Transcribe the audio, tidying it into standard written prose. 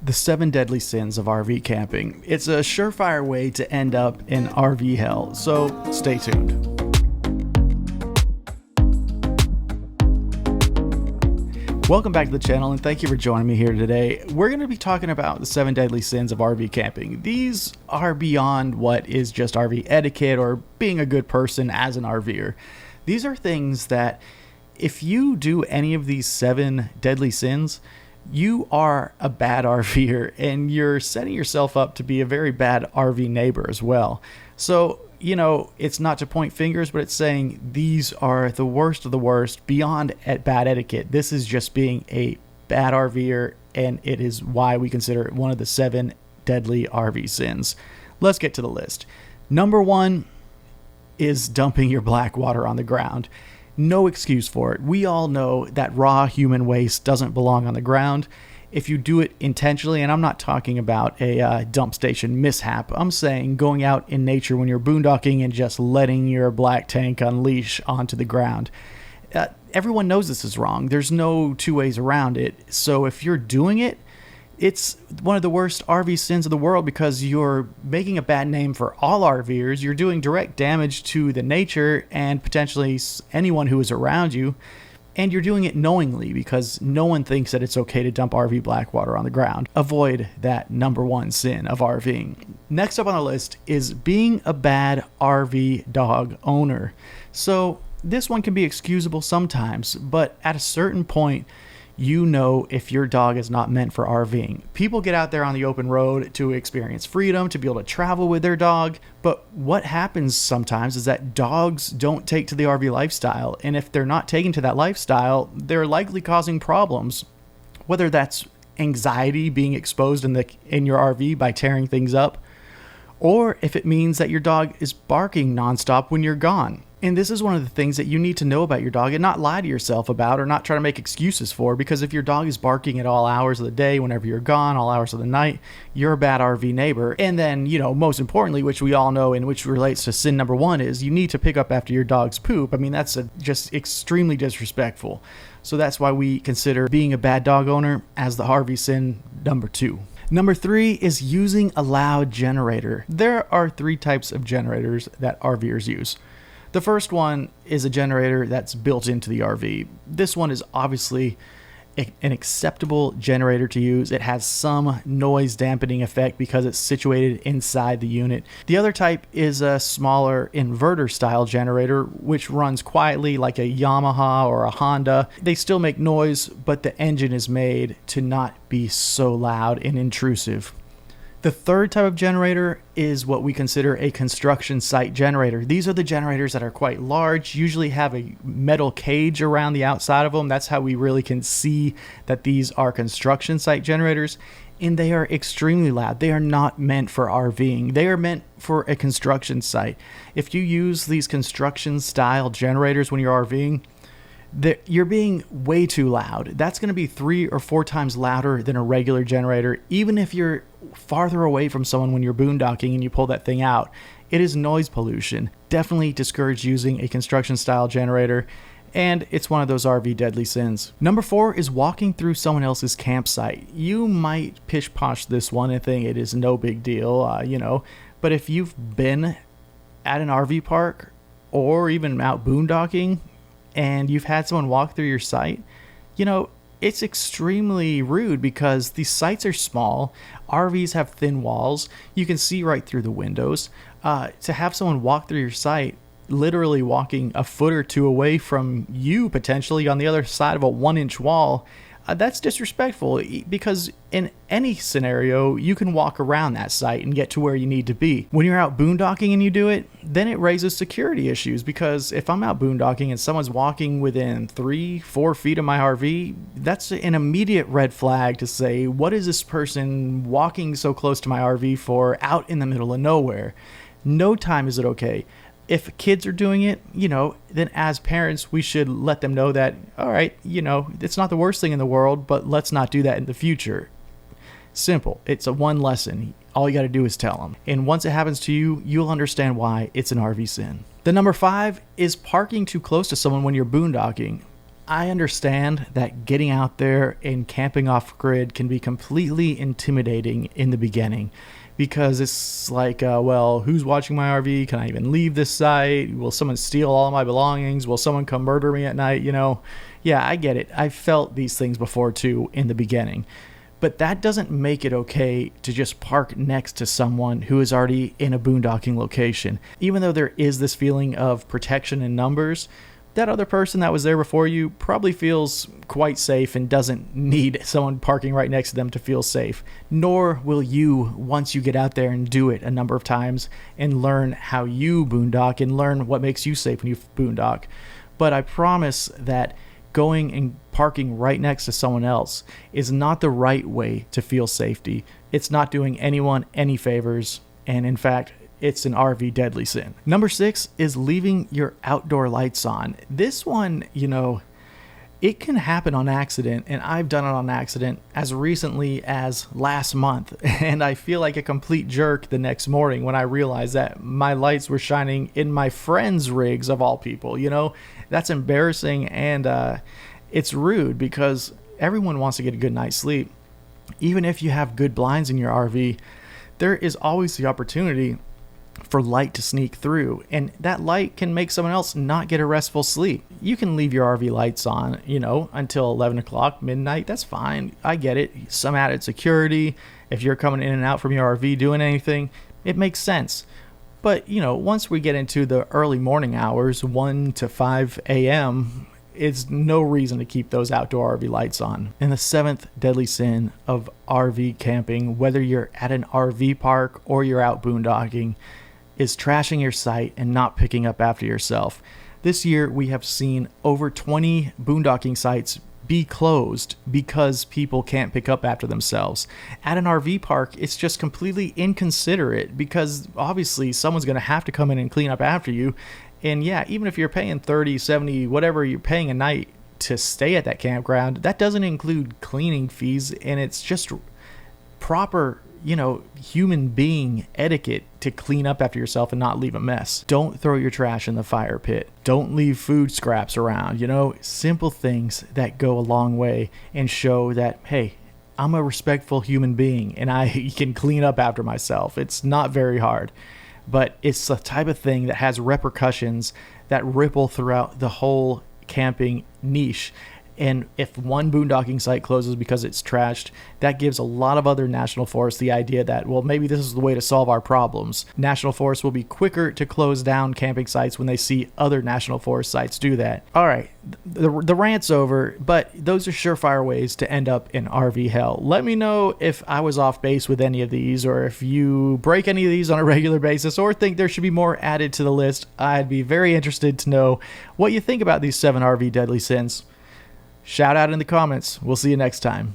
The 7 deadly sins of RV camping. It's a surefire way to end up in RV hell, so stay tuned. Welcome back to the channel and thank you for joining me here today. We're going to be talking about the 7 deadly sins of RV camping. These are beyond what is just RV etiquette or being a good person as an RVer. These are things that if you do any of these 7 deadly sins, you are a bad RVer and you're setting yourself up to be a very bad RV neighbor as well. So, you know, it's not to point fingers, but it's saying these are the worst of the worst beyond bad etiquette. This is just being a bad RVer, and it is why we consider it one of the 7 deadly RV sins. Let's get to the list. Number 1 is dumping your black water on the ground. No excuse for it. We all know that raw human waste doesn't belong on the ground. If you do it intentionally, and I'm not talking about a dump station mishap, I'm saying going out in nature when you're boondocking and just letting your black tank unleash onto the ground. Everyone knows this is wrong. There's no two ways around it. So if you're doing it, it's one of the worst RV sins of the world because you're making a bad name for all RVers. You're doing direct damage to the nature and potentially anyone who is around you. And you're doing it knowingly because no one thinks that it's okay to dump RV black water on the ground. Avoid that number 1 sin of RVing. Next up on the list is being a bad RV dog owner. So this one can be excusable sometimes, but at a certain point, you know if your dog is not meant for RVing. People get out there on the open road to experience freedom, to be able to travel with their dog, but what happens sometimes is that dogs don't take to the RV lifestyle, and if they're not taken to that lifestyle, they're likely causing problems, whether that's anxiety being exposed in your RV by tearing things up, or if it means that your dog is barking nonstop when you're gone. And this is one of the things that you need to know about your dog and not lie to yourself about or not try to make excuses for, because if your dog is barking at all hours of the day, whenever you're gone, all hours of the night, you're a bad RV neighbor. And then, you know, most importantly, which we all know and which relates to sin number 1 is you need to pick up after your dog's poop. I mean, that's just extremely disrespectful. So that's why we consider being a bad dog owner as the RV sin number 2. Number 3 is using a loud generator. There are 3 types of generators that RVers use. The first one is a generator that's built into the RV. This one is obviously an acceptable generator to use. It has some noise dampening effect because it's situated inside the unit. The other type is a smaller inverter style generator, which runs quietly like a Yamaha or a Honda. They still make noise, but the engine is made to not be so loud and intrusive. The third type of generator is what we consider a construction site generator. These are the generators that are quite large, usually have a metal cage around the outside of them. That's how we really can see that these are construction site generators, and they are extremely loud. They are not meant for RVing. They are meant for a construction site. If you use these construction style generators when you're RVing, you're being way too loud. That's going to be 3 or 4 times louder than a regular generator. Even if you're farther away from someone when you're boondocking and you pull that thing out, it is noise pollution. Definitely discourage using a construction style generator, and it's one of those RV deadly sins. Number 4 is walking through someone else's campsite. You might pish-posh this one and think it is no big deal, but if you've been at an RV park or even out boondocking, and you've had someone walk through your site, it's extremely rude because these sites are small. RVs have thin walls. You can see right through the windows. To have someone walk through your site, literally walking a foot or 2 away from you, potentially on the other side of a 1-inch wall, that's disrespectful because in any scenario, you can walk around that site and get to where you need to be. When you're out boondocking and you do it, then it raises security issues because if I'm out boondocking and someone's walking within 3-4 feet of my RV, that's an immediate red flag to say, what is this person walking so close to my RV for out in the middle of nowhere? No time is it okay. If kids are doing it, then as parents, we should let them know that, all right, it's not the worst thing in the world, but let's not do that in the future. Simple. It's a one lesson. All you got to do is tell them. And once it happens to you, you'll understand why it's an RV sin. The number 5 is parking too close to someone when you're boondocking. I understand that getting out there and camping off grid can be completely intimidating in the beginning, because it's like, well, who's watching my RV? Can I even leave this site? Will someone steal all of my belongings? Will someone come murder me at night? Yeah, I get it. I felt these things before too in the beginning. But that doesn't make it okay to just park next to someone who is already in a boondocking location. Even though there is this feeling of protection in numbers, that other person that was there before you probably feels quite safe and doesn't need someone parking right next to them to feel safe. Nor will you once you get out there and do it a number of times and learn how you boondock and learn what makes you safe when you boondock. But I promise that going and parking right next to someone else is not the right way to feel safety. It's not doing anyone any favors, and in fact, it's an RV deadly sin. Number 6 is leaving your outdoor lights on. This one, it can happen on accident, and I've done it on accident as recently as last month, and I feel like a complete jerk the next morning when I realized that my lights were shining in my friend's rigs of all people. That's embarrassing, and it's rude because everyone wants to get a good night's sleep. Even if you have good blinds in your RV, there is always the opportunity for light to sneak through, and that light can make someone else not get a restful sleep. You can leave your RV lights on, until 11 o'clock, midnight. That's fine. I get it. Some added security. If you're coming in and out from your RV doing anything, it makes sense. But, once we get into the early morning hours, 1 to 5 a.m., it's no reason to keep those outdoor RV lights on. And the 7th deadly sin of RV camping, whether you're at an RV park or you're out boondocking, is trashing your site and not picking up after yourself. This year, we have seen over 20 boondocking sites be closed because people can't pick up after themselves. At an RV park, it's just completely inconsiderate because obviously someone's going to have to come in and clean up after you. And yeah, even if you're paying 30, 70, whatever you're paying a night to stay at that campground, that doesn't include cleaning fees, and it's just proper, human being etiquette to clean up after yourself and not leave a mess. Don't throw your trash in the fire pit. Don't leave food scraps around. Simple things that go a long way and show that, hey, I'm a respectful human being and I can clean up after myself. It's not very hard, but it's the type of thing that has repercussions that ripple throughout the whole camping niche. And if one boondocking site closes because it's trashed, that gives a lot of other national forests the idea that, well, maybe this is the way to solve our problems. National forests will be quicker to close down camping sites when they see other national forest sites do that. All right, the rant's over, but those are surefire ways to end up in RV hell. Let me know if I was off base with any of these, or if you break any of these on a regular basis, or think there should be more added to the list. I'd be very interested to know what you think about these 7 RV deadly sins. Shout out in the comments. We'll see you next time.